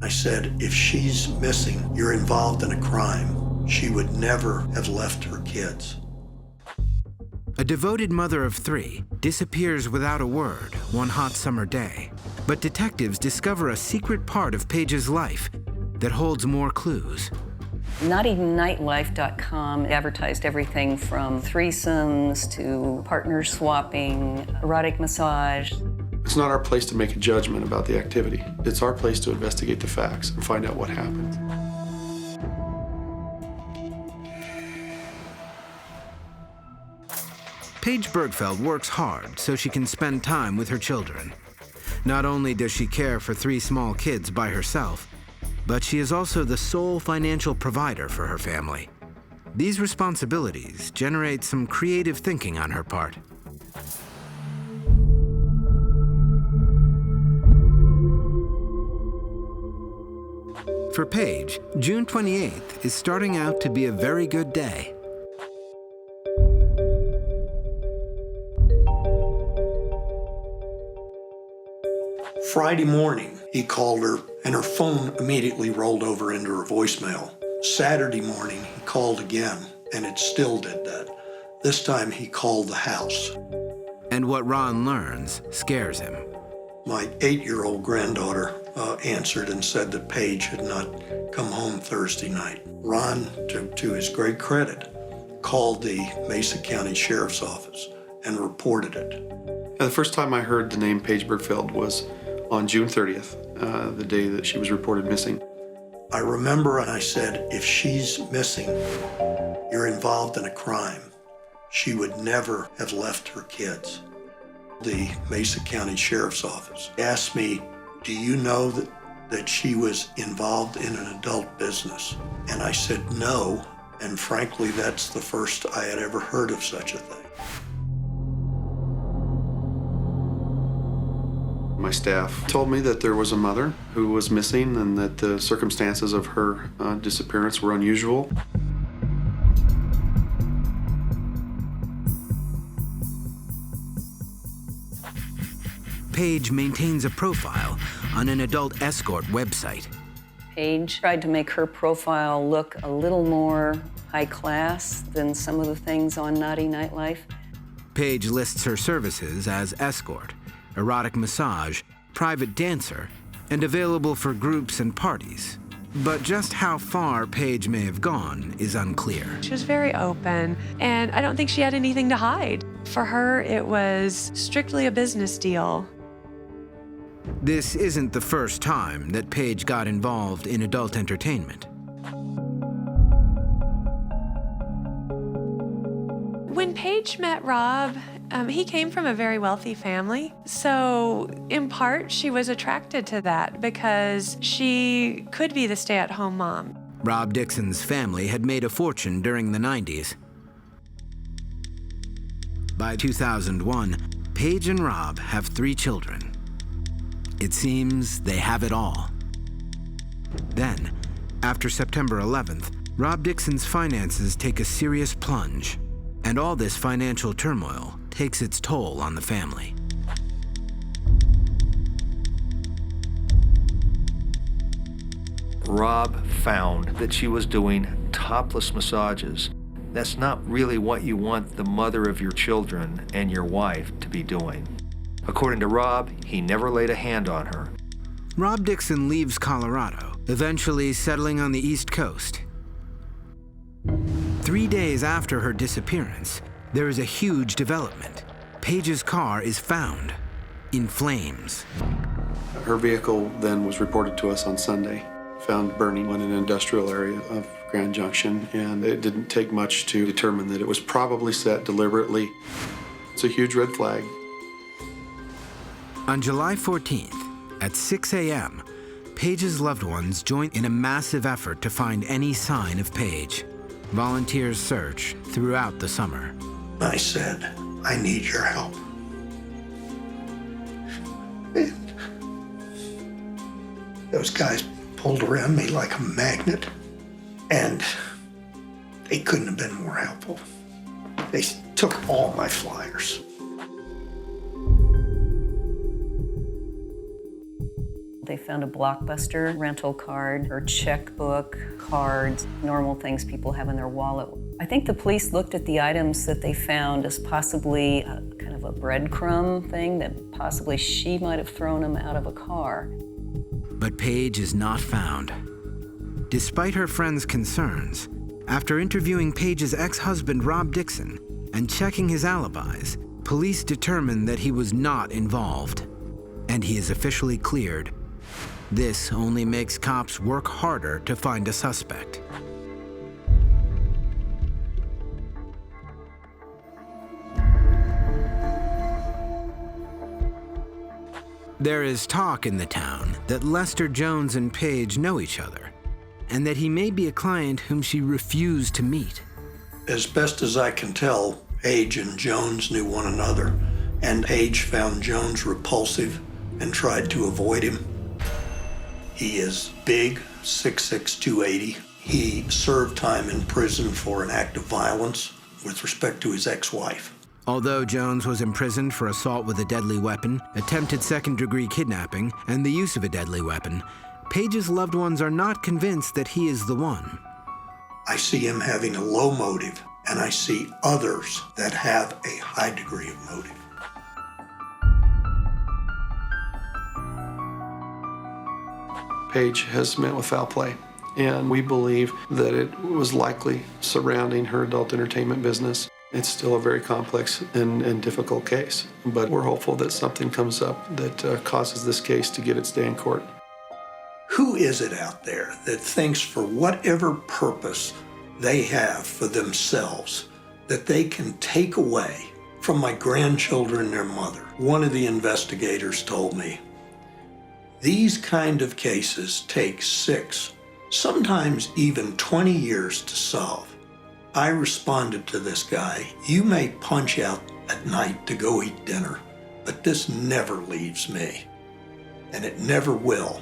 I said, if she's missing, you're involved in a crime. She would never have left her kids. A devoted mother of 3 disappears without a word one hot summer day. But detectives discover a secret part of Paige's life that holds more clues. NaughtyNightlife.com advertised everything from threesomes to partner swapping, erotic massage. It's not our place to make a judgment about the activity. It's our place to investigate the facts and find out what happened. Paige Bergfeld works hard so she can spend time with her children. Not only does she care for 3 small kids by herself, but she is also the sole financial provider for her family. These responsibilities generate some creative thinking on her part. For Paige, June 28th is starting out to be a very good day. Friday morning, he called her, and her phone immediately rolled over into her voicemail. Saturday morning, he called again, and it still did that. This time, he called the house. And what Ron learns scares him. My 8-year-old granddaughter answered and said that Paige had not come home Thursday night. Ron, to his great credit, called the Mesa County Sheriff's Office and reported it. The first time I heard the name Paige Bergfeld was on June 30th, the day that she was reported missing. I remember I said, if she's missing, you're involved in a crime. She would never have left her kids. The Mesa County Sheriff's Office asked me, do you know that she was involved in an adult business? And I said no, and frankly, that's the first I had ever heard of such a thing. My staff told me that there was a mother who was missing and that the circumstances of her disappearance were unusual. Paige maintains a profile on an adult escort website. Paige tried to make her profile look a little more high class than some of the things on Naughty Nightlife. Paige lists her services as escort, erotic massage, private dancer, and available for groups and parties. But just how far Paige may have gone is unclear. She was very open, and I don't think she had anything to hide. For her, it was strictly a business deal. This isn't the first time that Paige got involved in adult entertainment. When Paige met Rob, he came from a very wealthy family. So in part, she was attracted to that because she could be the stay-at-home mom. Rob Dixon's family had made a fortune during the 90s. By 2001, Paige and Rob have 3 children. It seems they have it all. Then, after September 11th, Rob Dixon's finances take a serious plunge, and all this financial turmoil takes its toll on the family. Rob found that she was doing topless massages. That's not really what you want the mother of your children and your wife to be doing. According to Rob, he never laid a hand on her. Rob Dixon leaves Colorado, eventually settling on the East Coast. 3 days after her disappearance, there is a huge development. Paige's car is found in flames. Her vehicle then was reported to us on Sunday, found burning in an industrial area of Grand Junction, and it didn't take much to determine that it was probably set deliberately. It's a huge red flag. On July 14th, at 6 a.m., Paige's loved ones join in a massive effort to find any sign of Paige. Volunteers search throughout the summer. I said, I need your help. And those guys pulled around me like a magnet, and they couldn't have been more helpful. They took all my flyers. They found a Blockbuster rental card, her checkbook, cards, normal things people have in their wallet. I think the police looked at the items that they found as possibly kind of a breadcrumb thing that possibly she might have thrown them out of a car. But Paige is not found. Despite her friends' concerns, after interviewing Paige's ex-husband Rob Dixon and checking his alibis, police determined that he was not involved, and he is officially cleared. This only makes cops work harder to find a suspect. There is talk in the town that Lester Jones and Paige know each other, and that he may be a client whom she refused to meet. As best as I can tell, Paige and Jones knew one another, and Paige found Jones repulsive and tried to avoid him. He is big, 6'6", 280. He served time in prison for an act of violence with respect to his ex-wife. Although Jones was imprisoned for assault with a deadly weapon, attempted second-degree kidnapping, and the use of a deadly weapon, Paige's loved ones are not convinced that he is the one. I see him having a low motive, and I see others that have a high degree of motive. Paige has met with foul play, and we believe that it was likely surrounding her adult entertainment business. It's still a very complex and difficult case, but we're hopeful that something comes up that causes this case to get its day in court. Who is it out there that thinks for whatever purpose they have for themselves that they can take away from my grandchildren their mother? One of the investigators told me, these kind of cases take 6, sometimes even 20 years to solve. I responded to this guy, you may punch out at night to go eat dinner, but this never leaves me, and it never will.